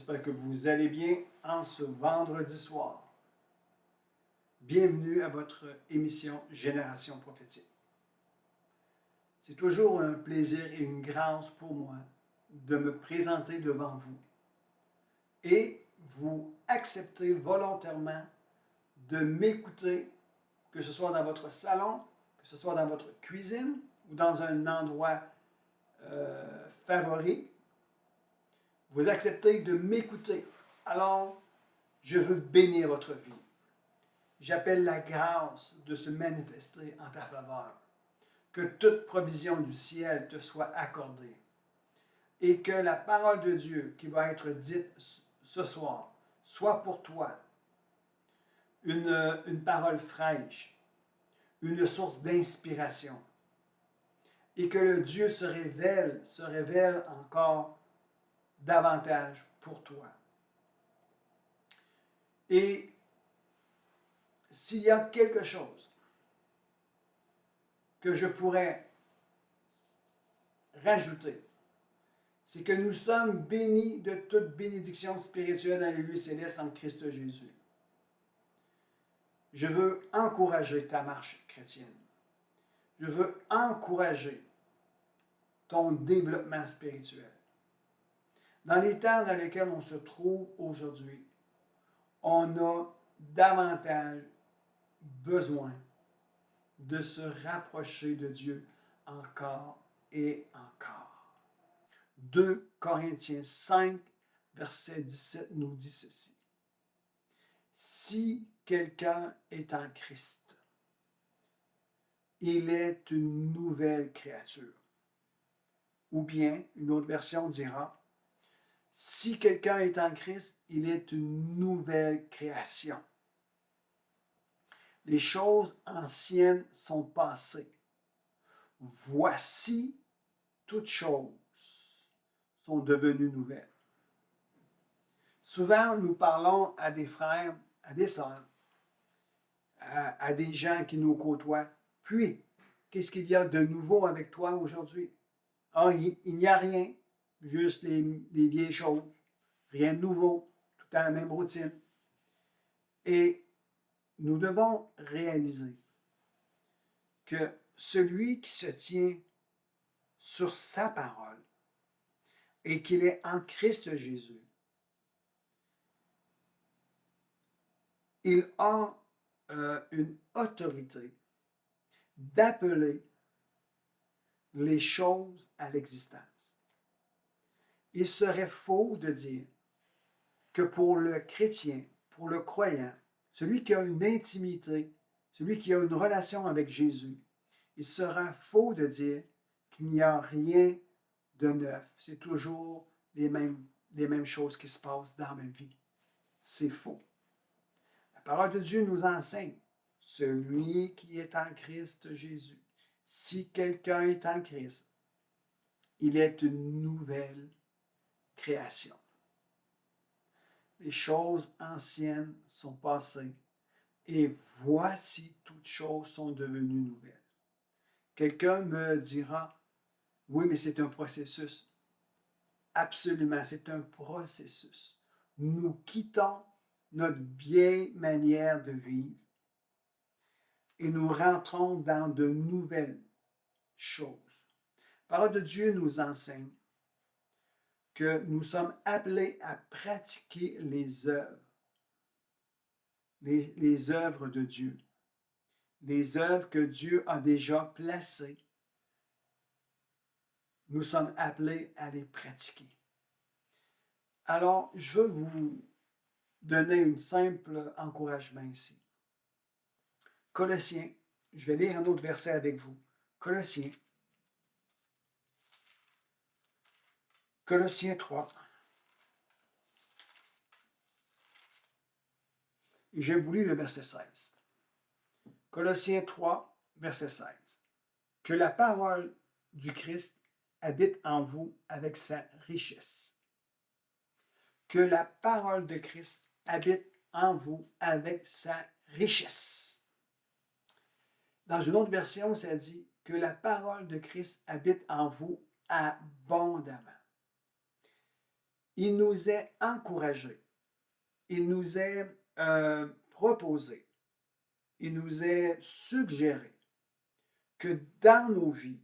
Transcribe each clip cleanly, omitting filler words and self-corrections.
J'espère que vous allez bien en ce vendredi soir. Bienvenue à votre émission Génération prophétique. C'est toujours un plaisir et une grâce pour moi de me présenter devant vous et vous acceptez volontairement de m'écouter, que ce soit dans votre salon, que ce soit dans votre cuisine ou dans un endroit favori. Vous acceptez de m'écouter. Alors, je veux bénir votre vie. J'appelle la grâce de se manifester en ta faveur. Que toute provision du ciel te soit accordée. Et que la parole de Dieu qui va être dite ce soir soit pour toi une parole fraîche, une source d'inspiration. Et que le Dieu se révèle encore davantage pour toi. Et s'il y a quelque chose que je pourrais rajouter, c'est que nous sommes bénis de toute bénédiction spirituelle dans les lieux célestes en Christ Jésus. Je veux encourager ta marche chrétienne. Je veux encourager ton développement spirituel. Dans les temps dans lesquels on se trouve aujourd'hui, on a davantage besoin de se rapprocher de Dieu encore et encore. 2 Corinthiens 5, verset 17 nous dit ceci. Si quelqu'un est en Christ, il est une nouvelle créature. Ou bien, une autre version dira, si quelqu'un est en Christ, il est une nouvelle création. Les choses anciennes sont passées. Voici, toutes choses sont devenues nouvelles. Souvent, nous parlons à des frères, à des sœurs, à des gens qui nous côtoient. Puis, qu'est-ce qu'il y a de nouveau avec toi aujourd'hui? Ah, il n'y a rien, juste les vieilles choses, rien de nouveau, tout le temps la même routine. Et nous devons réaliser que celui qui se tient sur sa parole et qu'il est en Christ Jésus, il a une autorité d'appeler les choses à l'existence. Il serait faux de dire que pour le chrétien, pour le croyant, celui qui a une intimité, celui qui a une relation avec Jésus, il sera faux de dire qu'il n'y a rien de neuf. C'est toujours les mêmes choses qui se passent dans ma vie. C'est faux. La parole de Dieu nous enseigne, celui qui est en Christ Jésus, si quelqu'un est en Christ, il est une nouvelle création. Les choses anciennes sont passées et voici toutes choses sont devenues nouvelles. Quelqu'un me dira, oui, mais c'est un processus. Absolument, c'est un processus. Nous quittons notre vieille manière de vivre et nous rentrons dans de nouvelles choses. La parole de Dieu nous enseigne que nous sommes appelés à pratiquer les œuvres, les œuvres de Dieu, les œuvres que Dieu a déjà placées. Nous sommes appelés à les pratiquer. Alors, je veux vous donner un simple encouragement ici. Colossiens, je vais lire un autre verset avec vous. Colossiens 3. Et j'ai voulu le verset 16. Colossiens 3, verset 16. Que la parole du Christ habite en vous avec sa richesse. Que la parole de Christ habite en vous avec sa richesse. Dans une autre version, ça dit que la parole de Christ habite en vous abondamment. il nous est encouragé, il nous est proposé, il nous est suggéré que dans nos vies,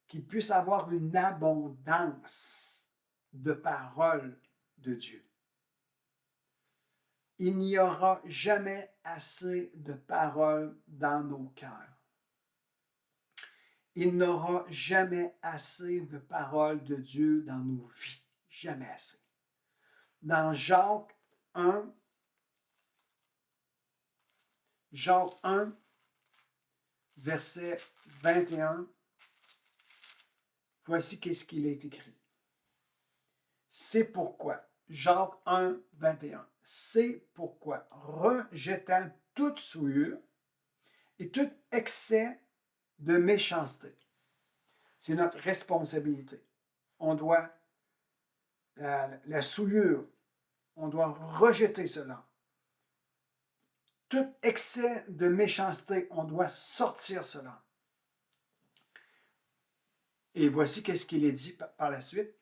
qu'il puisse avoir une abondance de paroles de Dieu. Il n'y aura jamais assez de paroles dans nos cœurs. Il n'aura jamais assez de paroles de Dieu dans nos vies. Jamais assez. Dans Jacques 1, verset 21, voici qu'est-ce qu'il est écrit. C'est pourquoi, Jacques 1, 21, c'est pourquoi, rejetant toute souillure et tout excès de méchanceté, c'est notre responsabilité. On doit, la souillure, on doit rejeter cela. Tout excès de méchanceté, on doit sortir cela. Et voici qu'est-ce qu'il est dit par la suite.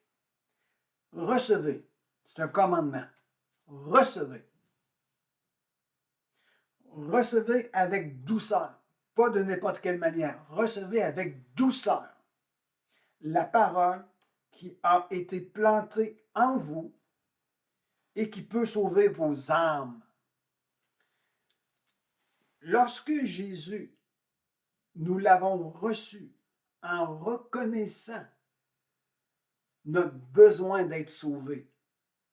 Recevez, c'est un commandement. Recevez. Recevez avec douceur, pas de n'importe quelle manière. Recevez avec douceur la parole qui a été plantée en vous et qui peut sauver vos âmes. Lorsque Jésus, nous l'avons reçu en reconnaissant notre besoin d'être sauvés,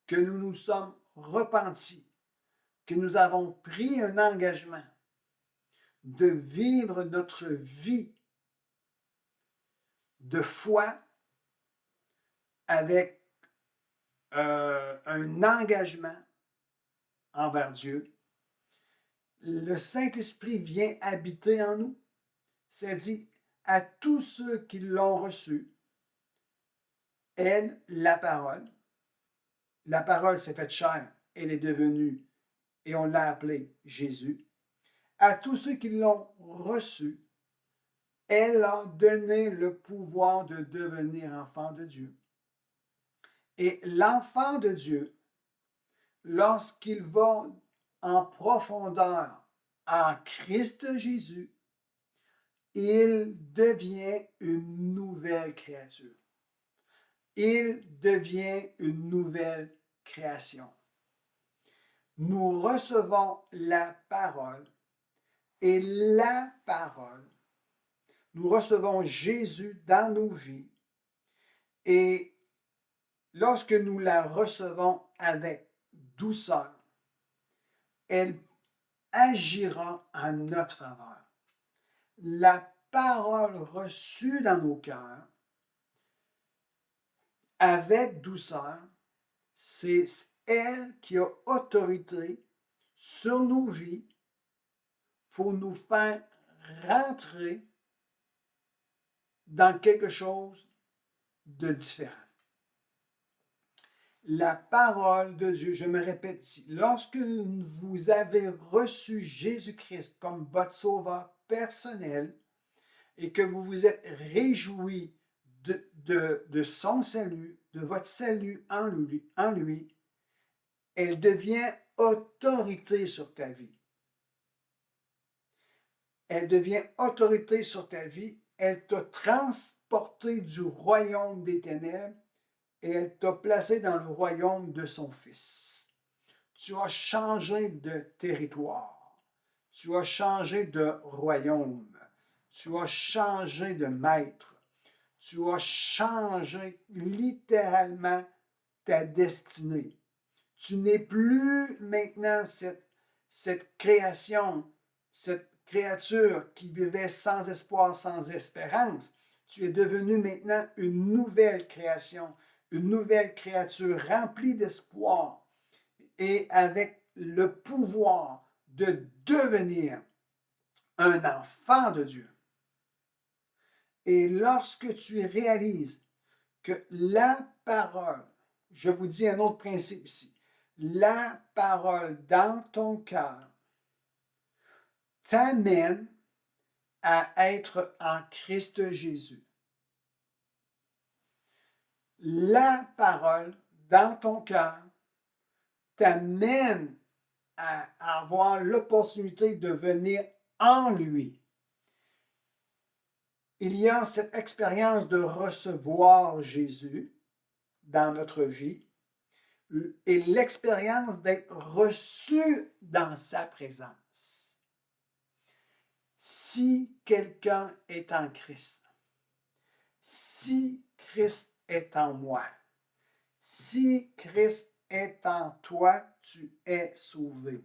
que nous nous sommes repentis, que nous avons pris un engagement de vivre notre vie de foi avec un engagement envers Dieu, le Saint-Esprit vient habiter en nous. C'est-à-dire, à tous ceux qui l'ont reçu, elle, la parole s'est faite chair, elle est devenue, et on l'a appelée Jésus. À tous ceux qui l'ont reçu, elle a donné le pouvoir de devenir enfant de Dieu. Et l'enfant de Dieu, lorsqu'il va en profondeur en Christ Jésus, il devient une nouvelle créature. Il devient une nouvelle création. Nous recevons la parole et la parole, nous recevons Jésus dans nos vies et lorsque nous la recevons avec douceur, elle agira en notre faveur. La parole reçue dans nos cœurs, avec douceur, c'est elle qui a autorité sur nos vies pour nous faire rentrer dans quelque chose de différent. La parole de Dieu, je me répète ici, lorsque vous avez reçu Jésus-Christ comme votre sauveur personnel et que vous vous êtes réjoui de son salut, de votre salut en lui, elle devient autorité sur ta vie. Elle devient autorité sur ta vie. Elle t'a transporté du royaume des ténèbres et elle t'a placé dans le royaume de son Fils. Tu as changé de territoire. Tu as changé de royaume. Tu as changé de maître. Tu as changé littéralement ta destinée. Tu n'es plus maintenant cette création, cette créature qui vivait sans espoir, sans espérance. Tu es devenu maintenant une nouvelle création, une nouvelle créature remplie d'espoir et avec le pouvoir de devenir un enfant de Dieu. Et lorsque tu réalises que la parole, je vous dis un autre principe ici, la parole dans ton cœur t'amène à être en Christ Jésus. La parole dans ton cœur t'amène à avoir l'opportunité de venir en lui. Il y a cette expérience de recevoir Jésus dans notre vie et l'expérience d'être reçu dans sa présence. Si quelqu'un est en Christ, si Christ est en moi, si Christ est en toi, tu es sauvé.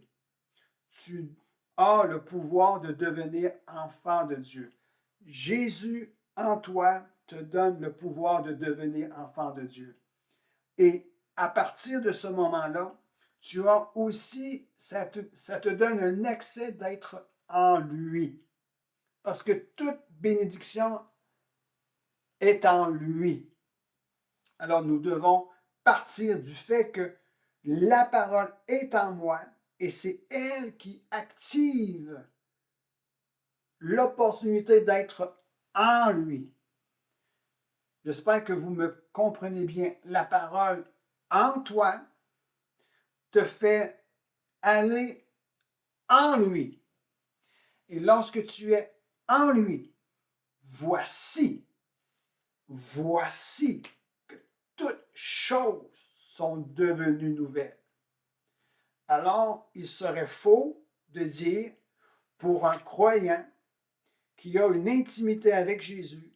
Tu as le pouvoir de devenir enfant de Dieu. Jésus en toi te donne le pouvoir de devenir enfant de Dieu. Et à partir de ce moment-là, tu as aussi, ça te donne un accès d'être en lui. Parce que toute bénédiction est en lui. Alors nous devons partir du fait que la parole est en moi et c'est elle qui active l'opportunité d'être en lui. J'espère que vous me comprenez bien. La parole en toi te fait aller en lui. Et lorsque tu es en lui, voici que toutes choses sont devenues nouvelles. Alors, il serait faux de dire, pour un croyant qui a une intimité avec Jésus,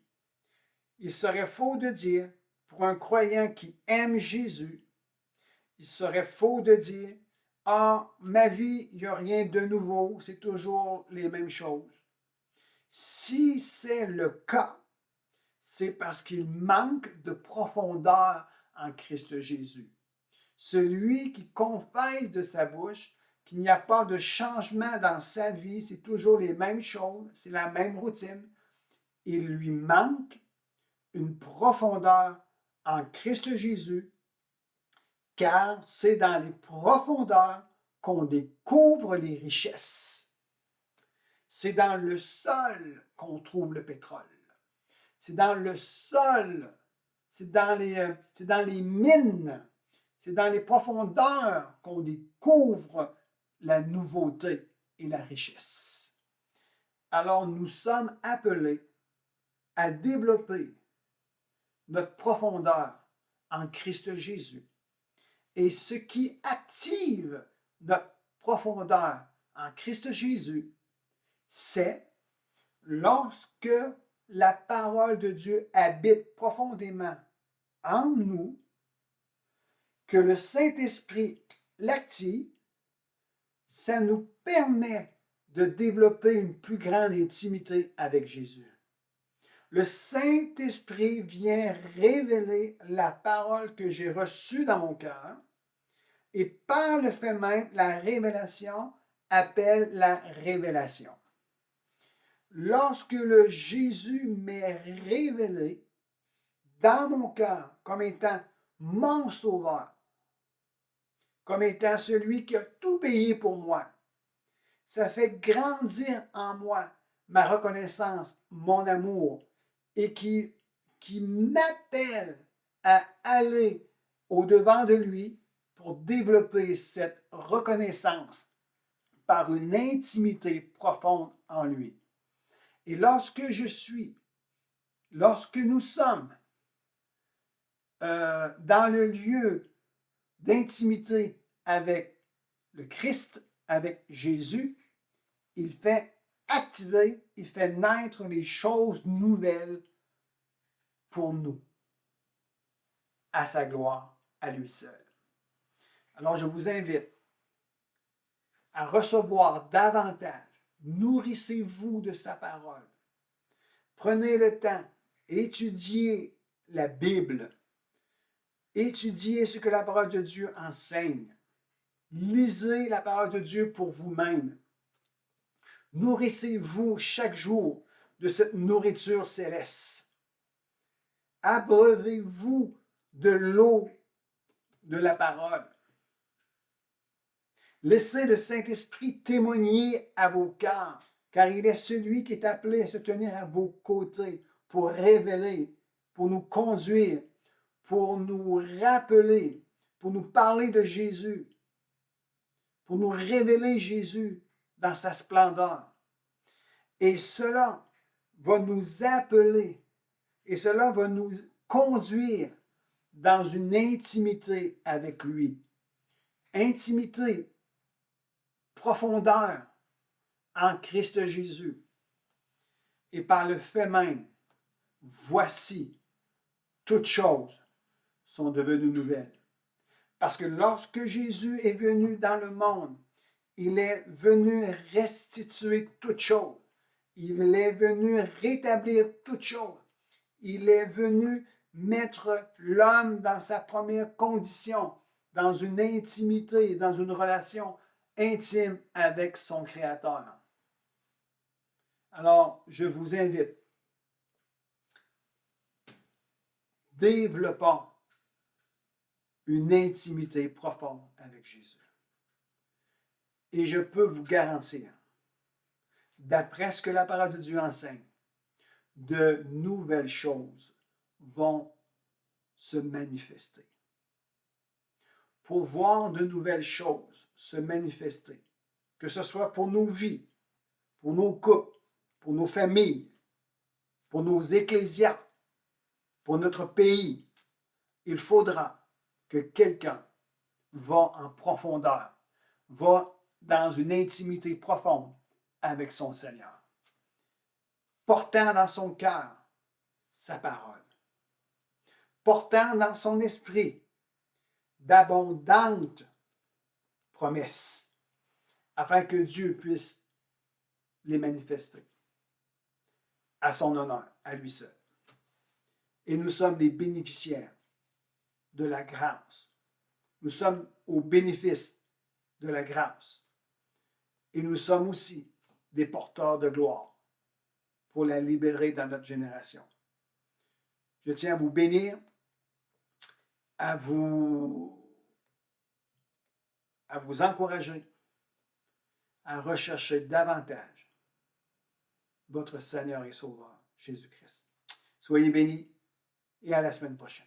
il serait faux de dire, pour un croyant qui aime Jésus, il serait faux de dire, ah, ma vie, il n'y a rien de nouveau, c'est toujours les mêmes choses. Si c'est le cas, c'est parce qu'il manque de profondeur en Christ Jésus. Celui qui confesse de sa bouche qu'il n'y a pas de changement dans sa vie, c'est toujours les mêmes choses, c'est la même routine, il lui manque une profondeur en Christ Jésus, car c'est dans les profondeurs qu'on découvre les richesses. C'est dans le sol qu'on trouve le pétrole. C'est dans le sol, c'est dans les mines, c'est dans les profondeurs qu'on découvre la nouveauté et la richesse. Alors nous sommes appelés à développer notre profondeur en Christ Jésus. Et ce qui active notre profondeur en Christ Jésus, c'est lorsque la parole de Dieu habite profondément en nous, que le Saint-Esprit l'active, ça nous permet de développer une plus grande intimité avec Jésus. Le Saint-Esprit vient révéler la parole que j'ai reçue dans mon cœur et par le fait même, la révélation appelle la révélation. Lorsque le Jésus m'est révélé dans mon cœur comme étant mon sauveur, comme étant celui qui a tout payé pour moi, ça fait grandir en moi ma reconnaissance, mon amour, et qui m'appelle à aller au-devant de lui pour développer cette reconnaissance par une intimité profonde en lui. Et lorsque nous sommes dans le lieu d'intimité avec le Christ, avec Jésus, il fait activer, il fait naître les choses nouvelles pour nous, à sa gloire, à lui seul. Alors je vous invite à recevoir davantage. Nourrissez-vous de sa parole. Prenez le temps, étudiez la Bible, étudiez ce que la parole de Dieu enseigne. Lisez la parole de Dieu pour vous-même. Nourrissez-vous chaque jour de cette nourriture céleste. Abreuvez-vous de l'eau de la parole. Laissez le Saint-Esprit témoigner à vos cœurs, car il est celui qui est appelé à se tenir à vos côtés pour révéler, pour nous conduire, pour nous rappeler pour nous parler de Jésus, pour nous révéler Jésus dans sa splendeur. Et cela va nous appeler, et cela va nous conduire dans une intimité avec lui. Intimité, profondeur en Christ Jésus. Et par le fait même, voici, toutes choses sont devenues nouvelles. Parce que lorsque Jésus est venu dans le monde, il est venu restituer toutes choses. Il est venu rétablir toutes choses. Il est venu mettre l'homme dans sa première condition, dans une intimité, dans une relation intime avec son Créateur. Alors, je vous invite, développons une intimité profonde avec Jésus. Et je peux vous garantir, d'après ce que la parole de Dieu enseigne, de nouvelles choses vont se manifester. Pour voir de nouvelles choses se manifester, que ce soit pour nos vies, pour nos couples, pour nos familles, pour nos ecclésias, pour notre pays, il faudra que quelqu'un va en profondeur, va dans une intimité profonde avec son Seigneur, portant dans son cœur sa parole, portant dans son esprit d'abondantes promesses, afin que Dieu puisse les manifester à son honneur, à lui seul. Et nous sommes les bénéficiaires de la grâce. Nous sommes au bénéfice de la grâce. Et nous sommes aussi des porteurs de gloire pour la libérer dans notre génération. Je tiens à vous bénir, à vous encourager à rechercher davantage votre Seigneur et Sauveur, Jésus-Christ. Soyez bénis et à la semaine prochaine.